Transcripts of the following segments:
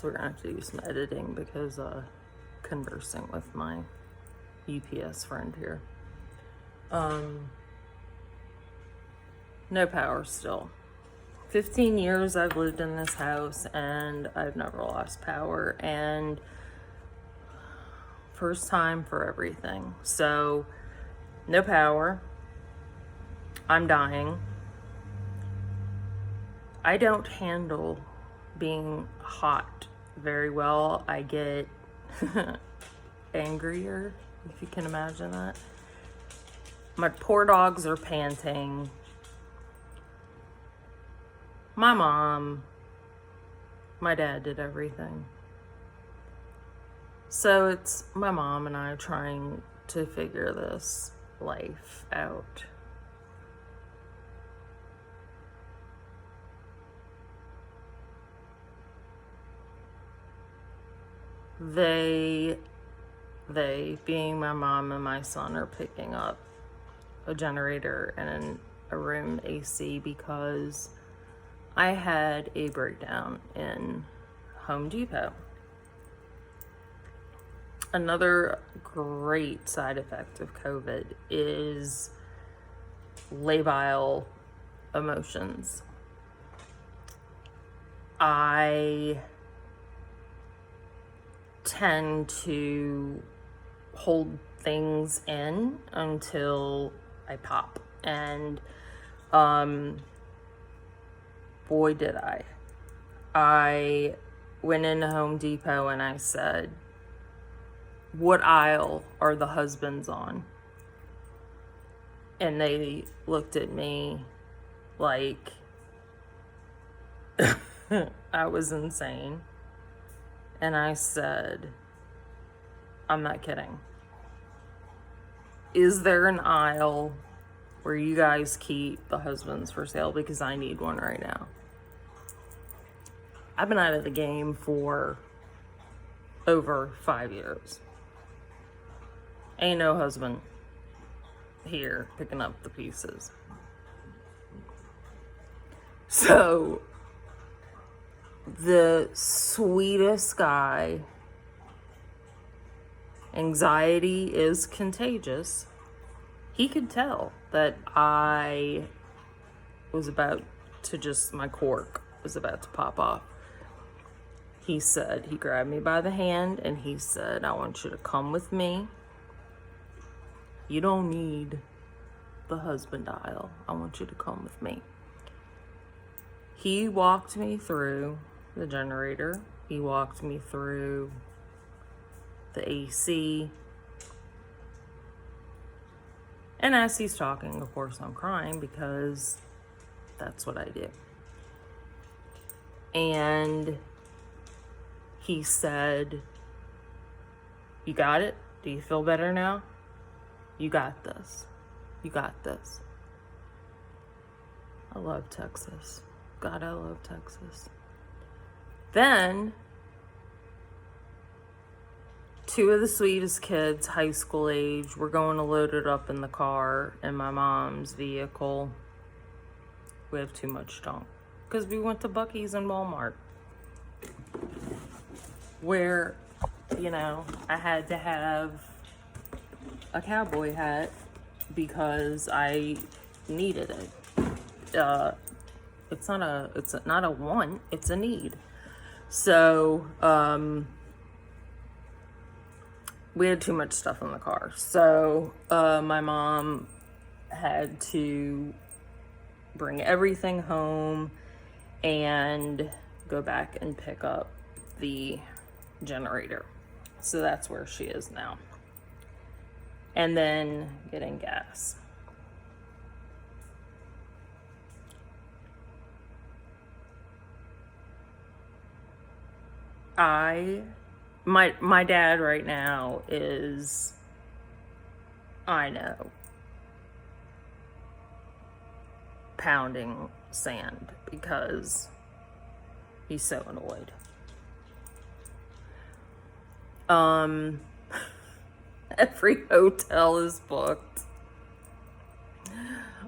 So we're gonna have to do some editing because conversing with my UPS friend here. No power still. 15 years I've lived in this house and I've never lost power, and first time for everything. So no power. I'm dying. I don't handle being hot very well. I get angrier, if you can imagine that. My poor dogs are panting. My mom, my dad did everything. So it's my mom and I trying to figure this life out. They being my mom and my son, are picking up a generator and a room AC because I had a breakdown in Home Depot. Another great side effect of COVID is labile emotions. I tend to hold things in until I pop, and boy did I went into Home Depot and I said, what aisle are the husbands on? And they looked at me like I was insane. And I said, I'm not kidding. Is there an aisle where you guys keep the husbands for sale? Because I need one right now. I've been out of the game for over 5 years. Ain't no husband here picking up the pieces. So, the sweetest guy, anxiety is contagious. He could tell that I was about to my cork was about to pop off. He grabbed me by the hand and he said, I want you to come with me. You don't need the husband aisle. I want you to come with me. He walked me through the generator. He walked me through the AC. And as he's talking, of course, I'm crying because that's what I do. And he said, you got it? Do you feel better now? You got this. You got this. I love Texas. God, I love Texas. Then, two of the sweetest kids, high school age, were going to load it up in the car in my mom's vehicle. We have too much junk. Because we went to Buc-ee's and Walmart. Where, I had to have a cowboy hat because I needed it. It's not a want, it's a need. So, we had too much stuff in the car. So, my mom had to bring everything home and go back and pick up the generator. So that's where she is now. And then getting gas. My dad right now is, I know, pounding sand because he's so annoyed. Every hotel is booked.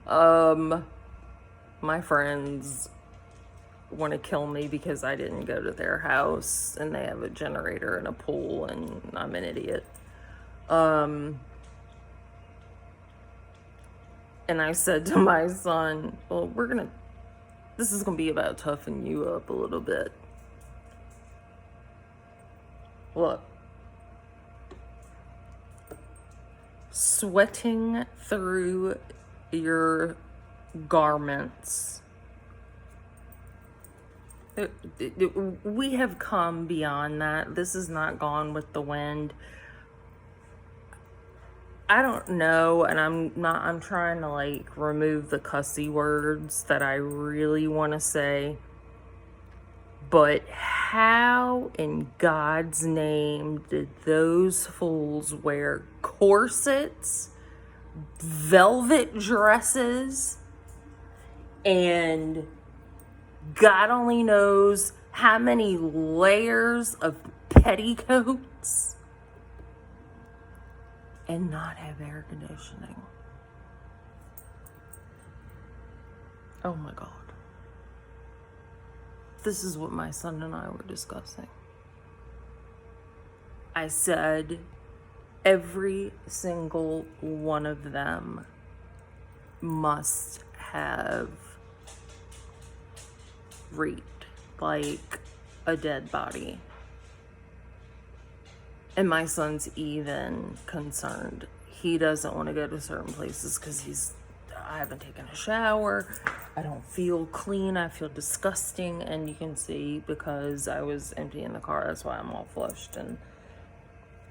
My friends want to kill me because I didn't go to their house and they have a generator and a pool and I'm an idiot. And I said to my son, well, this is going to be about toughening you up a little bit. Look, sweating through your garments. We have come beyond that. This is not Gone with the Wind. I don't know, and I'm trying to like remove the cussy words that I really want to say. But how in God's name did those fools wear corsets, velvet dresses, and God only knows how many layers of petticoats and not have air conditioning? Oh my God. This is what my son and I were discussing. I said, every single one of them must have reeked like a dead body. And my son's even concerned. He doesn't want to go to certain places because I haven't taken a shower. I don't feel clean. I feel disgusting. And you can see because I was emptying the car, that's why I'm all flushed. And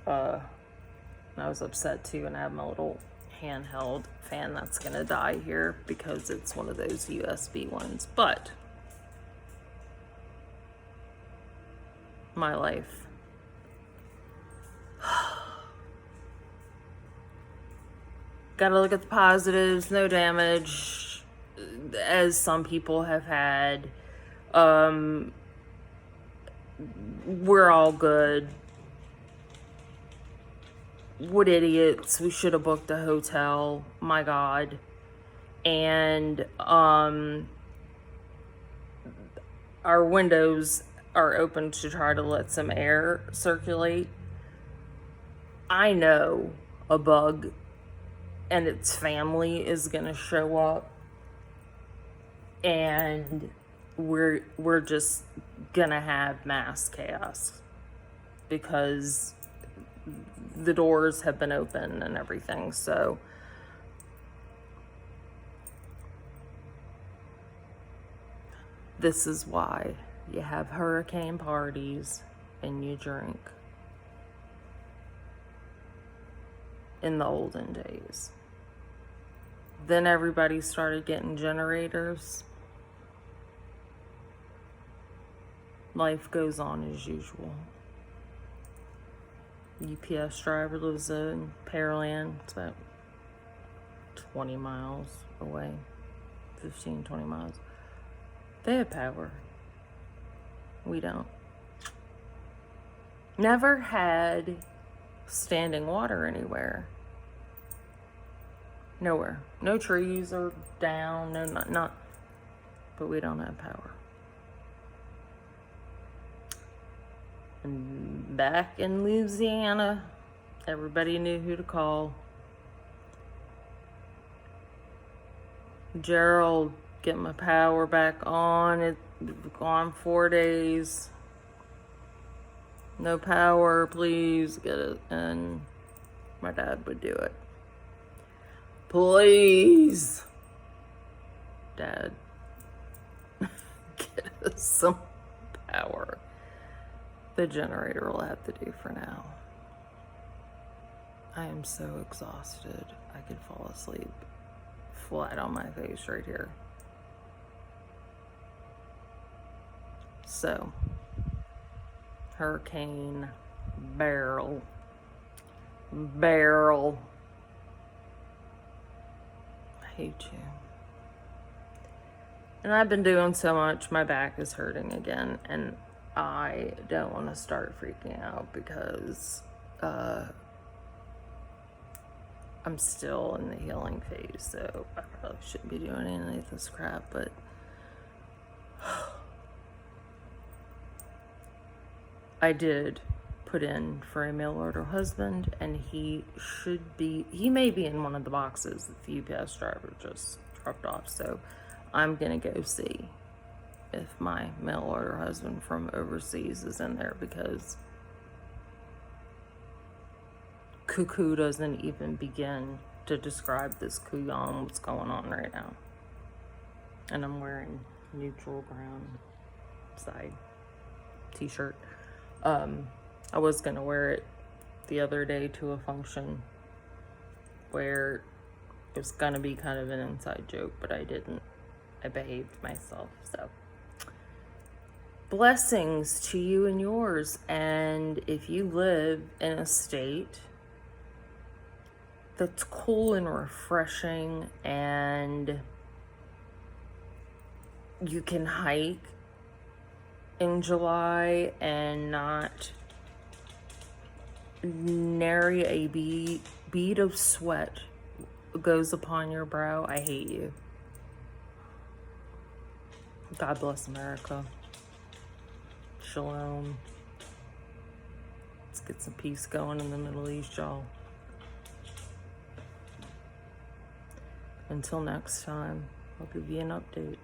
I was upset too. And I have my little handheld fan that's going to die here because it's one of those USB ones. But my life. Gotta look at the positives. No damage, as some people have had. We're all good. What idiots. We should have booked a hotel. My God. And our windows are open to try to let some air circulate. I know a bug and its family is gonna show up, and we're just gonna have mass chaos because the doors have been open and everything. So this is why you have hurricane parties and you drink. In the olden days. Then everybody started getting generators. Life goes on as usual. UPS driver lives in Pearland. It's about 20 miles away. 15, 20 miles. They have power. We don't. Never had standing water anywhere. Nowhere. No trees are down. No, not. But we don't have power. And back in Louisiana, everybody knew who to call. Gerald, get my power back on. It's gone 4 days. No power, please get it. And my dad would do it. Please, Dad, get us some power. The generator will have to do for now. I am so exhausted. I could fall asleep flat on my face right here. So, Hurricane Beryl. I hate you. And I've been doing so much, my back is hurting again, and I don't want to start freaking out because I'm still in the healing phase, so I probably shouldn't be doing any of this crap, but I did put in for a mail order husband, and he may be in one of the boxes that the UPS driver just dropped off. So I'm gonna go see if my mail order husband from overseas is in there, because cuckoo doesn't even begin to describe this couillon, what's going on right now. And I'm wearing neutral ground side t-shirt. I was gonna wear it the other day to a function where it was gonna be kind of an inside joke, but I didn't. I behaved myself. So blessings to you and yours. And if you live in a state that's cool and refreshing, and you can hike in July and not nary a bead of sweat goes upon your brow, I hate you. God bless America. Shalom. Let's get some peace going in the Middle East, y'all. Until next time, I'll give you an update.